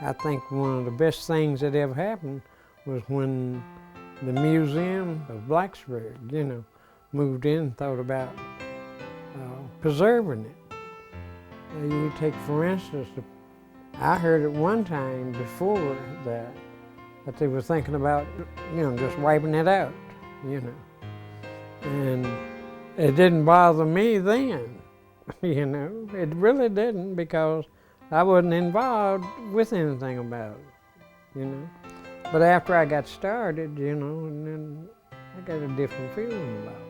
I think one of the best things that ever happened was when the museum of Blacksburg, moved in and thought about preserving it. You take, for instance, I heard at one time before that they were thinking about, just wiping it out, And it didn't bother me then, It really didn't, because I wasn't involved with anything about it, But after I got started, and then I got a different feeling about it,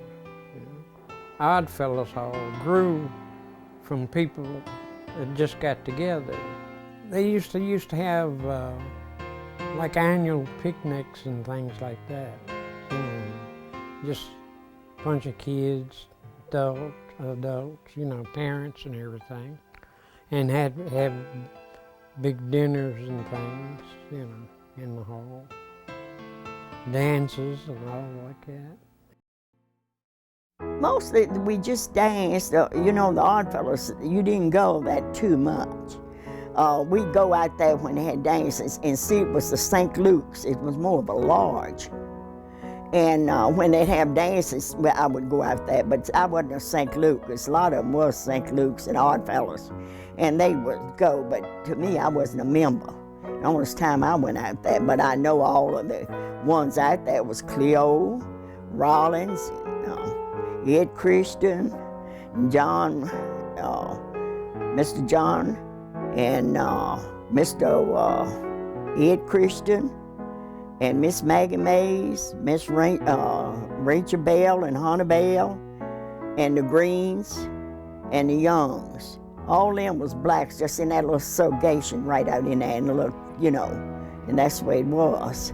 Oddfellows Hall grew from people that just got together. They used to have like annual picnics and things like that, just a bunch of kids, adults, parents and everything, and have big dinners and things, in the hall, dances and all like that. Mostly we just danced, the Oddfellows, you didn't go that too much. We'd go out there when they had dances and see it was the St. Luke's. It was more of a lodge. And when they'd have dances, well, I would go out there, but I wasn't a St. Luke's. A lot of them was St. Luke's and Oddfellows, and they would go, but to me, I wasn't a member. The only time I went out there, but I know all of the ones out there was Cleo, Rollins, Ed Christian, John, Mr. John, and Mr. Ed Christian, and Miss Maggie Mays, Miss Rachel Bell and Hunter Bell, and the Greens, and the Youngs. All them was blacks, just in that little segregation right out in there, and the little, and that's the way it was.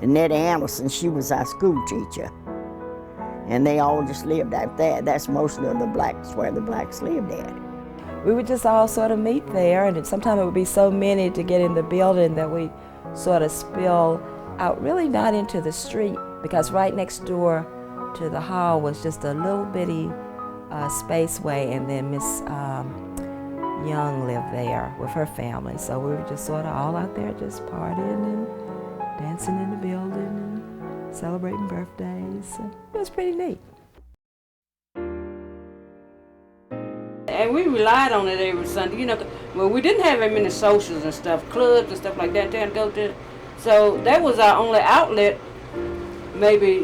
And Nettie Anderson, she was our school teacher. And they all just lived out there. That's most of the blacks, where the blacks lived at. We would just all sort of meet there, and sometimes it would be so many to get in the building that we sort of spill out, really not into the street, because right next door to the hall was just a little bitty spaceway, and then Miss Young lived there with her family. So we were just sort of all out there just partying and dancing in the building and celebrating birthdays. It was pretty neat. And we relied on it every Sunday, well, we didn't have very many socials and stuff, clubs and stuff like that to go to. So that was our only outlet, maybe,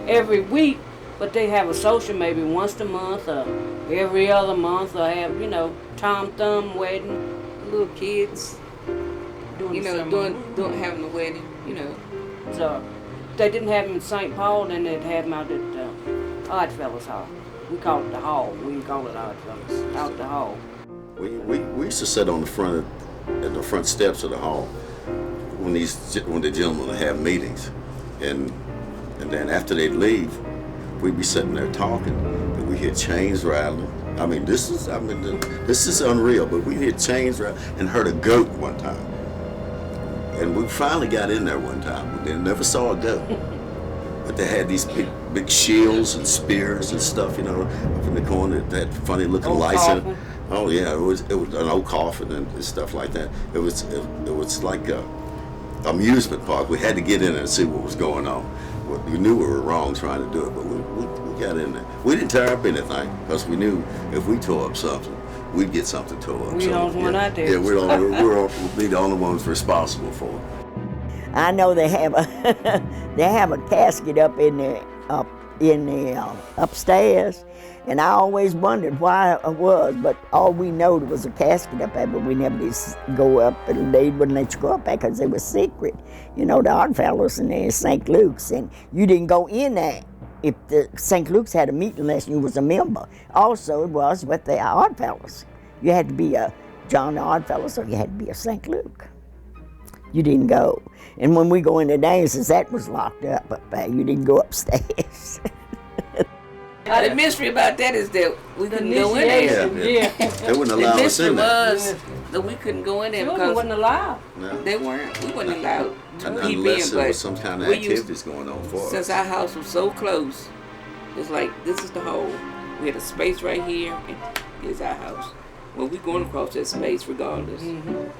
every week, but they have a social maybe once a month or every other month, or have, Tom Thumb wedding, little kids, doing having a wedding, So they didn't have them in St. Paul, then they'd have them out at Oddfellows Hall. We called it the hall. We didn't call it Oddfellows. Out the hall. We used to sit on the front steps of the hall when the gentlemen would have meetings, and then after they'd leave, we'd be sitting there talking, and we hear chains rattling. This is unreal. But we heard chains rattling and heard a goat one time, and we finally got in there one time. We never saw a goat. But they had these big shields and spears and stuff, up in the corner, that funny looking license. Oh yeah, it was an old coffin and stuff like that. It was like a amusement park. We had to get in there and see what was going on. We knew we were wrong trying to do it, but we got in there. We didn't tear up anything because we knew if we tore up something, we'd get something tore up. We the only one out there. Yeah, we'll be the only ones responsible for it. I know they have a casket up in the upstairs, and I always wondered why it was. But all we know there was a casket up there, but we never did go up, and they wouldn't let you go up there because they were secret. The Oddfellows and the St. Luke's, and you didn't go in there if the St. Luke's had a meeting unless you was a member. Also, it was with the Oddfellows. You had to be a John Oddfellows, or you had to be a St. Luke. You didn't go. And when we go into dances, that was locked up there. You didn't go upstairs. The mystery about that is that we couldn't go in there. Yeah. They wouldn't allow us in there. The mystery was that we couldn't go in there Children because wasn't allowed. No. we wasn't allowed to keep Unless in. there But was some kind of activities going on for us. Since our house was so close, it's like, this is the hole. We had a space right here, and here's our house. Well, we're going across that space regardless. Mm-hmm.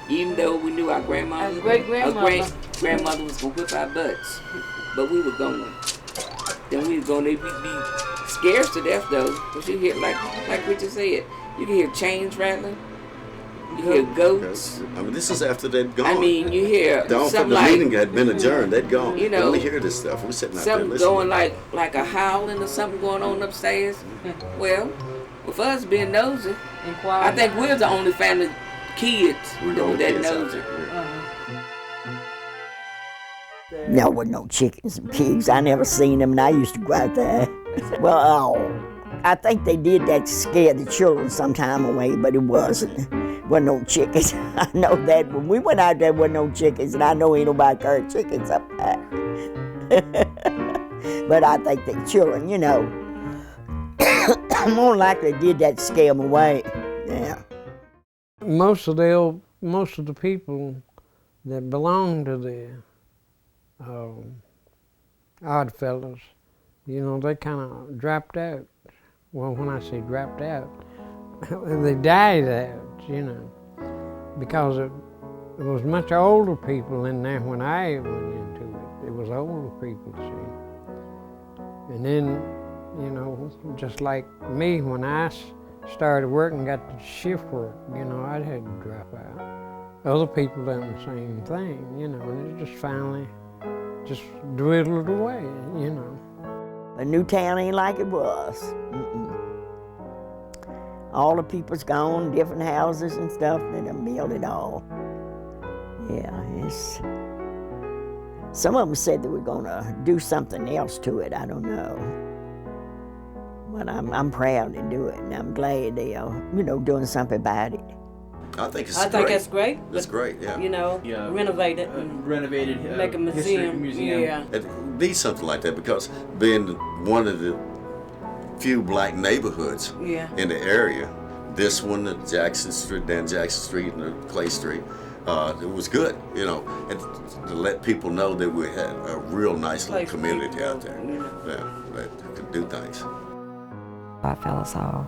Even though we knew our grandmother, Our great-grandmother. grandmother was gonna whip our butts, but we were going. Then we were going. They'd be scared to death though, because you hear like Richard said, you can hear chains rattling, you hear goats. I mean, this is after they'd gone. I mean, you hear something the like meeting had been adjourned. They'd gone. You know, we hear this stuff. We're sitting out there something listening. going like a howling or something going on upstairs. Well, with us being nosy, I think we're the only family kids that were that nosy. No, with no chickens and pigs. I never seen them, and I used to go out there. Well, I think they did that to scare the children some time away, but it wasn't. Wasn't no chickens. I know that when we went out there, wasn't no chickens, and I know ain't nobody carried chickens up there. But I think the children, you know, more likely did that to scare them away. Yeah. Most of the people that belong to the Oddfellows, you know, they kind of dropped out. Well, when I say dropped out, they died out, you know, because there was much older people in there when I went into it. It was older people, see. And then, you know, just like me, when I started working, got the shift work, you know, I had to drop out. Other people done the same thing, you know, and it just finally just dwindled away, you know. A new town ain't like it was. All the people's gone, different houses and stuff, they done built it all. Yeah, it's... Some of them said they were gonna do something else to it, I don't know. But I'm proud to do it, and I'm glad they are, you know, doing something about it. I think it's I think that's great. That's great, yeah. You know, renovate it. Renovated. Make a museum. Yeah. It needs something like that because being one of the few black neighborhoods in the area, this one, the Jackson Street, Dan Jackson Street and the Clay Street, it was good, you know, and to let people know that we had a real nice little community out there. Yeah, that could do things. Oddfellows Hall.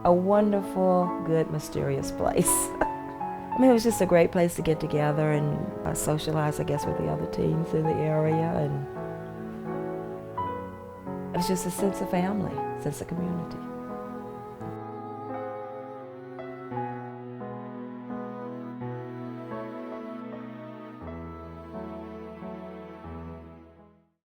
A wonderful, good, mysterious place. I mean, it was just a great place to get together and socialize, I guess, with the other teens in the area, and it was just a sense of family, sense of community.